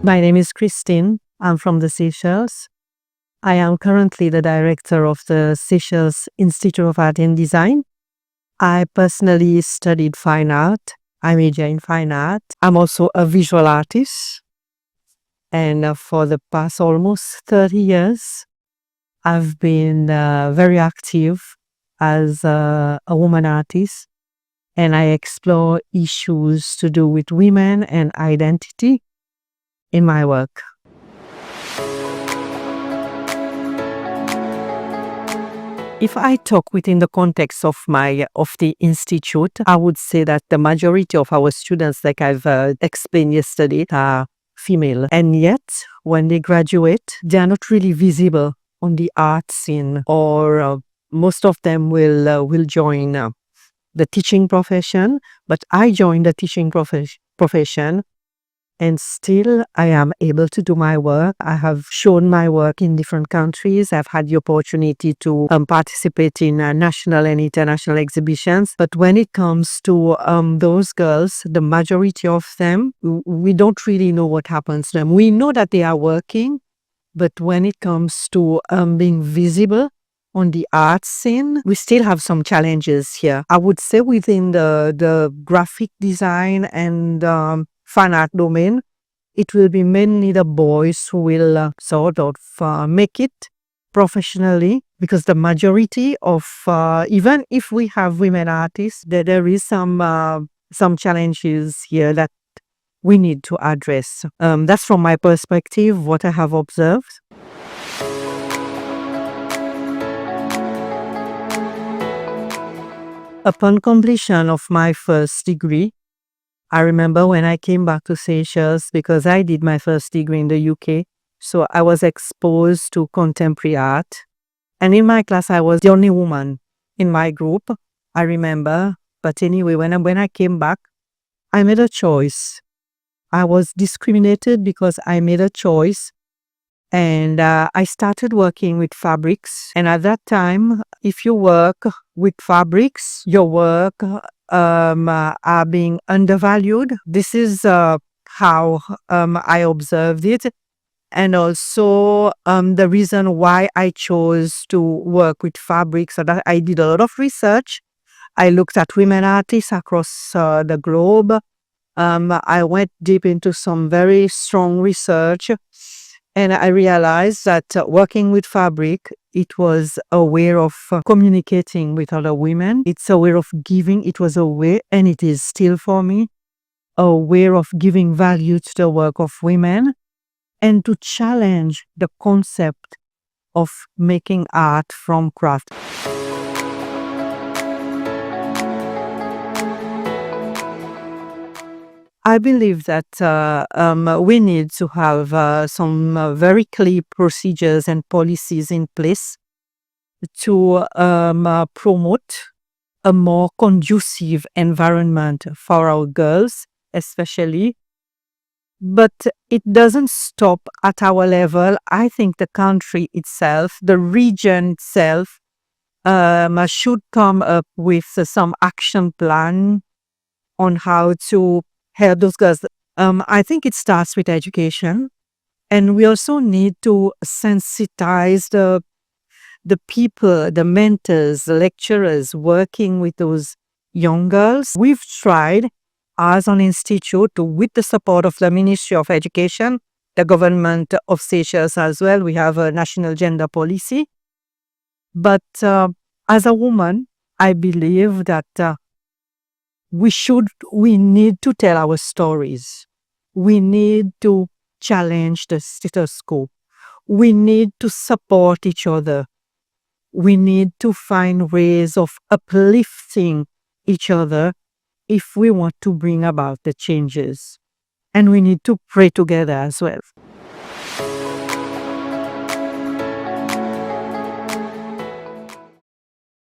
My name is Christine. I'm from the Seychelles. I am currently the director of the Seychelles Institute of Art and Design. I personally studied fine art. I major in fine art. I'm also a visual artist. And for the past almost 30 years, I've been very active as a woman artist. And I explore issues to do with women and identity in my work. If I talk within the context of the institute, I would say that the majority of our students, like I've explained yesterday, are female. And yet, when they graduate, they are not really visible on the art scene, or most of them will join the teaching profession. But I joined the teaching profession, and still I am able to do my work. I have shown my work in different countries. I've had the opportunity to participate in national and international exhibitions. But when it comes to those girls, the majority of them, we don't really know what happens to them. We know that they are working, but when it comes to being visible on the art scene, we still have some challenges here. I would say within the graphic design and fine art domain, it will be mainly the boys who will sort of make it professionally, because the majority of, even if we have women artists, there is some challenges here that we need to address. That's from my perspective, what I have observed. Upon completion of my first degree, I remember when I came back to Seychelles, because I did my first degree in the UK, so I was exposed to contemporary art. And in my class, I was the only woman in my group, I remember. But anyway, when I came back, I made a choice. I was discriminated because I made a choice. And I started working with fabrics. And at that time, if you work with fabrics, your work are being undervalued. This is how I observed it. And also the reason why I chose to work with fabrics, so that I did a lot of research. I looked at women artists across the globe. I went deep into some very strong research. And I realized that working with fabric, it was a way of communicating with other women. It's a way of giving. It was a way, and it is still for me, a way of giving value to the work of women and to challenge the concept of making art from craft. I believe that we need to have some very clear procedures and policies in place to promote a more conducive environment for our girls, especially. But it doesn't stop at our level. I think the country itself, the region itself, should come up with some action plan on how to help those girls. I think it starts with education, and we also need to sensitize the people, the mentors, the lecturers working with those young girls. We've tried as an institute, with the support of the Ministry of Education, the government of Seychelles as well. We have a national gender policy. But as a woman, I believe that we need to tell our stories. We need to challenge the status quo. We need to support each other. We need to find ways of uplifting each other if we want to bring about the changes. And we need to pray together as well.